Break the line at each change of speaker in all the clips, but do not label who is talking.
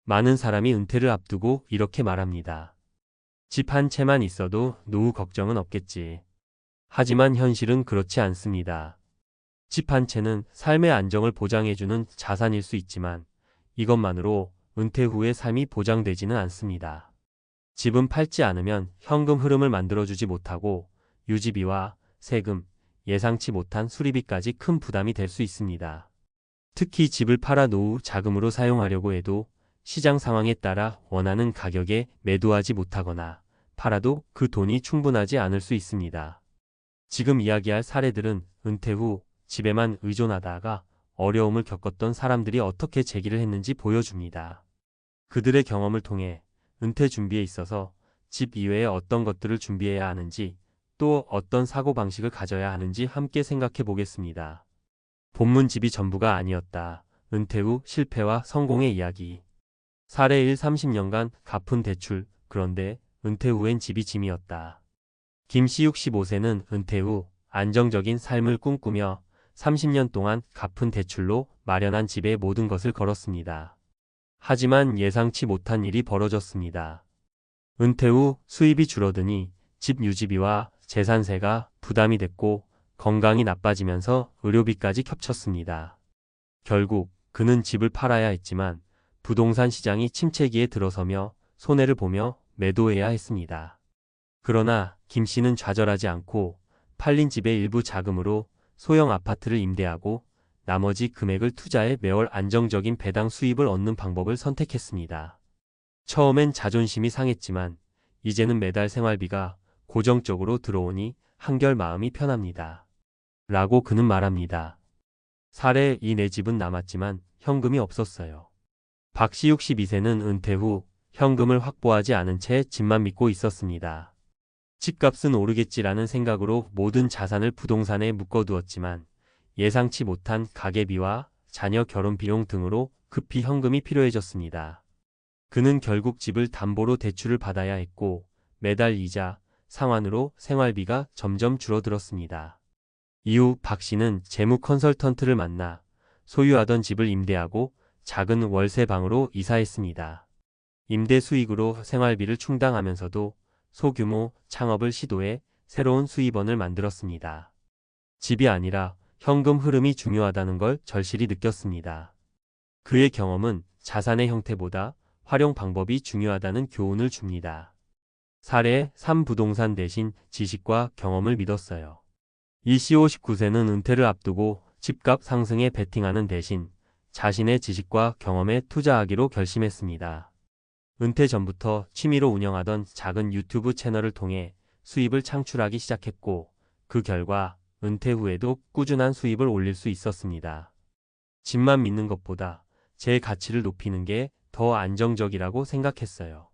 많은 사람이 은퇴를 앞두고 이렇게 말합니다. 집 한 채만 있어도 노후 걱정은 없겠지. 하지만 현실은 그렇지 않습니다. 집 한 채는 삶의 안정을 보장해주는 자산일 수 있지만 이것만으로 은퇴 후의 삶이 보장되지는 않습니다. 집은 팔지 않으면 현금 흐름을 만들어주지 못하고 유지비와 세금, 예상치 못한 수리비까지 큰 부담이 될 수 있습니다. 특히 집을 팔아 노후 자금으로 사용하려고 해도 시장 상황에 따라 원하는 가격에 매도하지 못하거나 팔아도 그 돈이 충분하지 않을 수 있습니다. 지금 이야기할 사례들은 은퇴 후 집에만 의존하다가 어려움을 겪었던 사람들이 어떻게 제기를 했는지 보여줍니다. 그들의 경험을 통해 은퇴 준비에 있어서 집 이외에 어떤 것들을 준비해야 하는지 또 어떤 사고방식을 가져야 하는지 함께 생각해 보겠습니다. 본문 집이 전부가 아니었다. 은퇴 후 실패와 성공의 이야기. 사례 1. 30년간 갚은 대출. 그런데 은퇴 후엔 집이 짐이었다. 김씨 65세는 은퇴 후 안정적인 삶을 꿈꾸며 30년 동안 갚은 대출로 마련한 집에 모든 것을 걸었습니다. 하지만 예상치 못한 일이 벌어졌습니다. 은퇴 후 수입이 줄어드니 집 유지비와 재산세가 부담이 됐고 건강이 나빠지면서 의료비까지 겹쳤습니다. 결국 그는 집을 팔아야 했지만 부동산 시장이 침체기에 들어서며 손해를 보며 매도해야 했습니다. 그러나 김 씨는 좌절하지 않고 팔린 집의 일부 자금으로 소형 아파트를 임대하고 나머지 금액을 투자해 매월 안정적인 배당 수입을 얻는 방법을 선택했습니다. 처음엔 자존심이 상했지만 이제는 매달 생활비가 고정적으로 들어오니 한결 마음이 편합니다. 라고 그는 말합니다. 사례 2. 내 집은 남았지만 현금이 없었어요. 박씨 62세는 은퇴 후 현금을 확보하지 않은 채 집만 믿고 있었습니다. 집값은 오르겠지라는 생각으로 모든 자산을 부동산에 묶어두었지만 예상치 못한 가계비와 자녀 결혼 비용 등으로 급히 현금이 필요해졌습니다. 그는 결국 집을 담보로 대출을 받아야 했고 매달 이자, 상환으로 생활비가 점점 줄어들었습니다. 이후 박 씨는 재무 컨설턴트를 만나 소유하던 집을 임대하고 작은 월세 방으로 이사했습니다. 임대 수익으로 생활비를 충당하면서도 소규모 창업을 시도해 새로운 수입원을 만들었습니다. 집이 아니라 현금 흐름이 중요하다는 걸 절실히 느꼈습니다. 그의 경험은 자산의 형태보다 활용 방법이 중요하다는 교훈을 줍니다. 사례 3. 부동산 대신 지식과 경험을 믿었어요. 이씨 59세는 은퇴를 앞두고 집값 상승에 베팅하는 대신 자신의 지식과 경험에 투자하기로 결심했습니다. 은퇴 전부터 취미로 운영하던 작은 유튜브 채널을 통해 수입을 창출하기 시작했고 그 결과 은퇴 후에도 꾸준한 수입을 올릴 수 있었습니다. 집만 믿는 것보다 제 가치를 높이는 게 더 안정적이라고 생각했어요.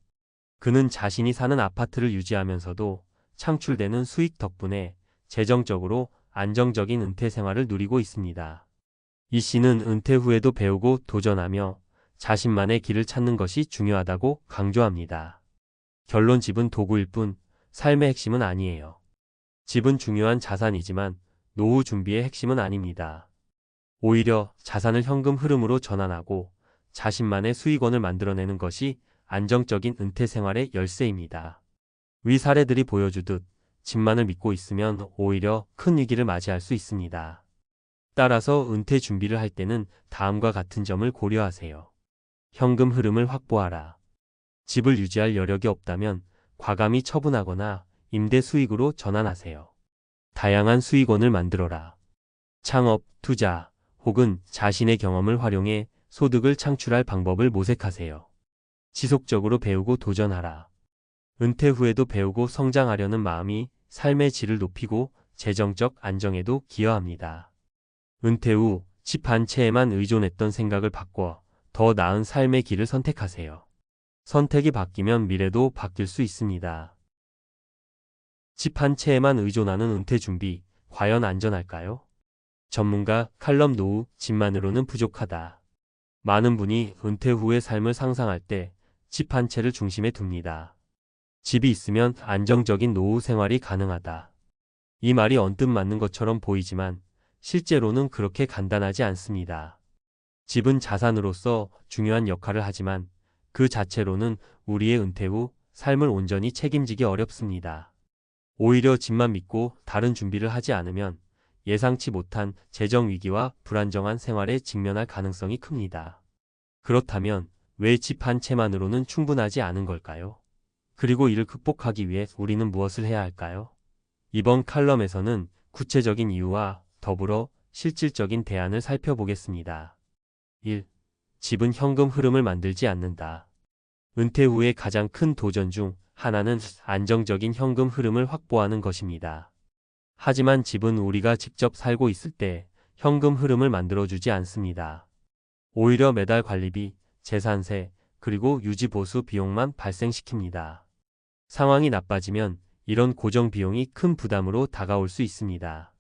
그는 자신이 사는 아파트를 유지하면서도 창출되는 수익 덕분에 재정적으로 안정적인 은퇴 생활을 누리고 있습니다. 이 씨는 은퇴 후에도 배우고 도전하며 자신만의 길을 찾는 것이 중요하다고 강조합니다. 결론 집은 도구일 뿐 삶의 핵심은 아니에요. 집은 중요한 자산이지만 노후 준비의 핵심은 아닙니다. 오히려 자산을 현금 흐름으로 전환하고 자신만의 수익원을 만들어내는 것이 안정적인 은퇴 생활의 열쇠입니다. 위 사례들이 보여주듯 집만을 믿고 있으면 오히려 큰 위기를 맞이할 수 있습니다. 따라서 은퇴 준비를 할 때는 다음과 같은 점을 고려하세요. 현금 흐름을 확보하라. 집을 유지할 여력이 없다면 과감히 처분하거나 임대 수익으로 전환하세요. 다양한 수익원을 만들어라. 창업, 투자 혹은 자신의 경험을 활용해 소득을 창출할 방법을 모색하세요. 지속적으로 배우고 도전하라. 은퇴 후에도 배우고 성장하려는 마음이 삶의 질을 높이고 재정적 안정에도 기여합니다. 은퇴 후 집 한 채에만 의존했던 생각을 바꿔 더 나은 삶의 길을 선택하세요. 선택이 바뀌면 미래도 바뀔 수 있습니다. 집 한 채에만 의존하는 은퇴 준비, 과연 안전할까요? 전문가 칼럼 노후, 집만으로는 부족하다. 많은 분이 은퇴 후의 삶을 상상할 때 집 한 채를 중심에 둡니다. 집이 있으면 안정적인 노후 생활이 가능하다. 이 말이 언뜻 맞는 것처럼 보이지만 실제로는 그렇게 간단하지 않습니다. 집은 자산으로서 중요한 역할을 하지만 그 자체로는 우리의 은퇴 후 삶을 온전히 책임지기 어렵습니다. 오히려 집만 믿고 다른 준비를 하지 않으면 예상치 못한 재정 위기와 불안정한 생활에 직면할 가능성이 큽니다. 그렇다면 왜 집 한 채만으로는 충분하지 않은 걸까요? 그리고 이를 극복하기 위해 우리는 무엇을 해야 할까요? 이번 칼럼에서는 구체적인 이유와 더불어 실질적인 대안을 살펴보겠습니다. 1. 집은 현금 흐름을 만들지 않는다. 은퇴 후의 가장 큰 도전 중 하나는 안정적인 현금 흐름을 확보하는 것입니다. 하지만 집은 우리가 직접 살고 있을 때 현금 흐름을 만들어주지 않습니다. 오히려 매달 관리비, 재산세, 그리고 유지보수 비용만 발생시킵니다. 상황이 나빠지면 이런 고정 비용이 큰 부담으로 다가올 수 있습니다.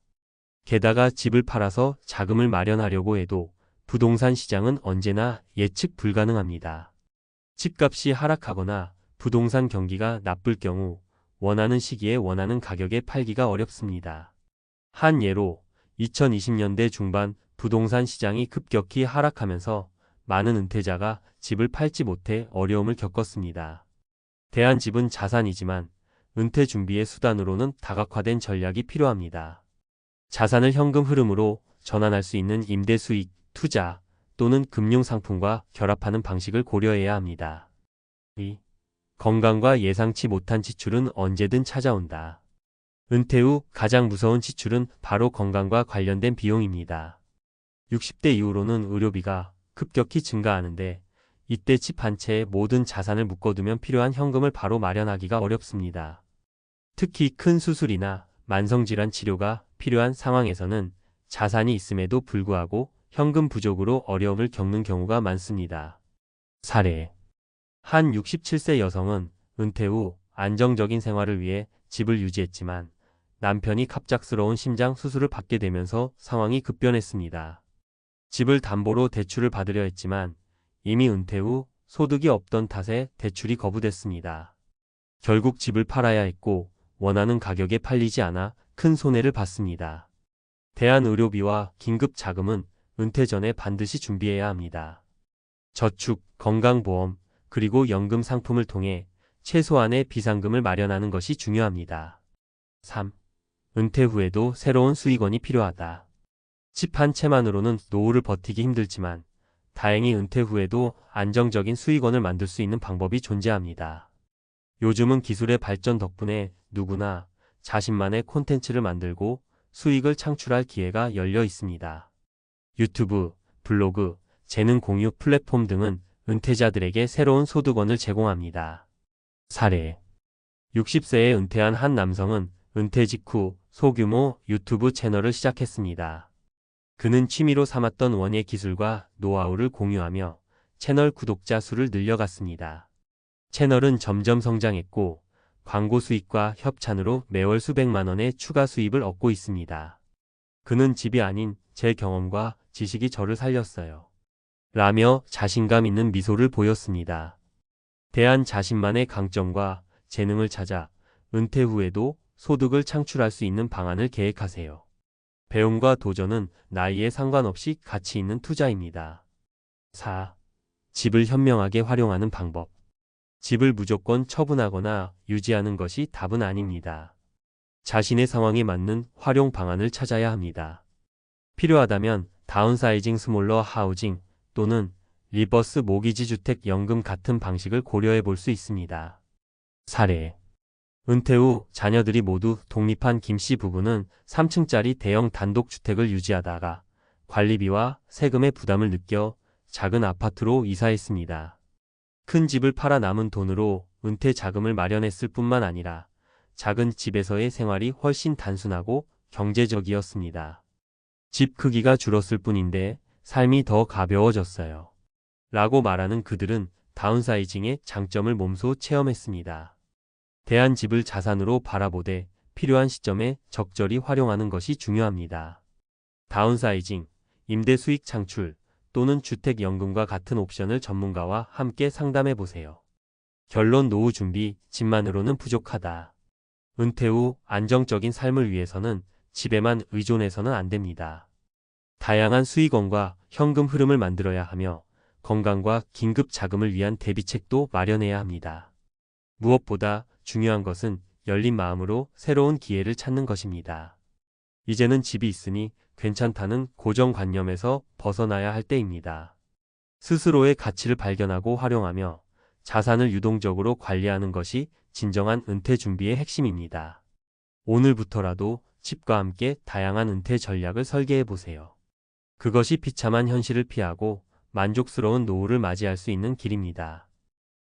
게다가 집을 팔아서 자금을 마련하려고 해도 부동산 시장은 언제나 예측 불가능합니다. 집값이 하락하거나 부동산 경기가 나쁠 경우 원하는 시기에 원하는 가격에 팔기가 어렵습니다. 한 예로 2020년대 중반 부동산 시장이 급격히 하락하면서 많은 은퇴자가 집을 팔지 못해 어려움을 겪었습니다. 대안집은 자산이지만 은퇴 준비의 수단으로는 다각화된 전략이 필요합니다. 자산을 현금 흐름으로 전환할 수 있는 임대 수익, 투자 또는 금융상품과 결합하는 방식을 고려해야 합니다. 2. 건강과 예상치 못한 지출은 언제든 찾아온다. 은퇴 후 가장 무서운 지출은 바로 건강과 관련된 비용입니다. 60대 이후로는 의료비가 급격히 증가하는데 이때 집 한 채에 모든 자산을 묶어두면 필요한 현금을 바로 마련하기가 어렵습니다. 특히 큰 수술이나 만성질환 치료가 필요한 상황에서는 자산이 있음에도 불구하고 현금 부족으로 어려움을 겪는 경우가 많습니다. 사례. 한 67세 여성은 은퇴 후 안정적인 생활을 위해 집을 유지했지만 남편이 갑작스러운 심장 수술을 받게 되면서 상황이 급변했습니다. 집을 담보로 대출을 받으려 했지만 이미 은퇴 후 소득이 없던 탓에 대출이 거부됐습니다. 결국 집을 팔아야 했고 원하는 가격에 팔리지 않아 큰 손해를 봤습니다. 대안의료비와 긴급 자금은 은퇴 전에 반드시 준비해야 합니다. 저축, 건강보험, 그리고 연금 상품을 통해 최소한의 비상금을 마련하는 것이 중요합니다. 3. 은퇴 후에도 새로운 수익원이 필요하다. 집 한 채만으로는 노후를 버티기 힘들지만 다행히 은퇴 후에도 안정적인 수익원을 만들 수 있는 방법이 존재합니다. 요즘은 기술의 발전 덕분에 누구나 자신만의 콘텐츠를 만들고 수익을 창출할 기회가 열려 있습니다. 유튜브, 블로그, 재능 공유 플랫폼 등은 은퇴자들에게 새로운 소득원을 제공합니다. 사례. 60세에 은퇴한 한 남성은 은퇴 직후 소규모 유튜브 채널을 시작했습니다. 그는 취미로 삼았던 원예 기술과 노하우를 공유하며 채널 구독자 수를 늘려갔습니다. 채널은 점점 성장했고 광고 수익과 협찬으로 매월 수백만 원의 추가 수입을 얻고 있습니다. 그는 집이 아닌 제 경험과 지식이 저를 살렸어요. 라며 자신감 있는 미소를 보였습니다. 대한 자신만의 강점과 재능을 찾아 은퇴 후에도 소득을 창출할 수 있는 방안을 계획하세요. 배움과 도전은 나이에 상관없이 가치 있는 투자입니다. 4. 집을 현명하게 활용하는 방법. 집을 무조건 처분하거나 유지하는 것이 답은 아닙니다. 자신의 상황에 맞는 활용 방안을 찾아야 합니다. 필요하다면 다운사이징 스몰러 하우징 또는 리버스 모기지 주택 연금 같은 방식을 고려해 볼 수 있습니다. 사례. 은퇴 후 자녀들이 모두 독립한 김씨 부부는 3층짜리 대형 단독주택을 유지하다가 관리비와 세금의 부담을 느껴 작은 아파트로 이사했습니다. 큰 집을 팔아 남은 돈으로 은퇴 자금을 마련했을 뿐만 아니라 작은 집에서의 생활이 훨씬 단순하고 경제적이었습니다. 집 크기가 줄었을 뿐인데 삶이 더 가벼워졌어요. 라고 말하는 그들은 다운사이징의 장점을 몸소 체험했습니다. 대한 집을 자산으로 바라보되 필요한 시점에 적절히 활용하는 것이 중요합니다. 다운사이징, 임대 수익 창출 또는 주택연금과 같은 옵션을 전문가와 함께 상담해 보세요. 결론 노후 준비, 집만으로는 부족하다. 은퇴 후 안정적인 삶을 위해서는 집에만 의존해서는 안 됩니다. 다양한 수익원과 현금 흐름을 만들어야 하며 건강과 긴급 자금을 위한 대비책도 마련해야 합니다. 무엇보다 중요한 것은 열린 마음으로 새로운 기회를 찾는 것입니다. 이제는 집이 있으니 괜찮다는 고정관념에서 벗어나야 할 때입니다. 스스로의 가치를 발견하고 활용하며 자산을 유동적으로 관리하는 것이 진정한 은퇴 준비의 핵심입니다. 오늘부터라도 집과 함께 다양한 은퇴 전략을 설계해 보세요. 그것이 비참한 현실을 피하고 만족스러운 노후를 맞이할 수 있는 길입니다.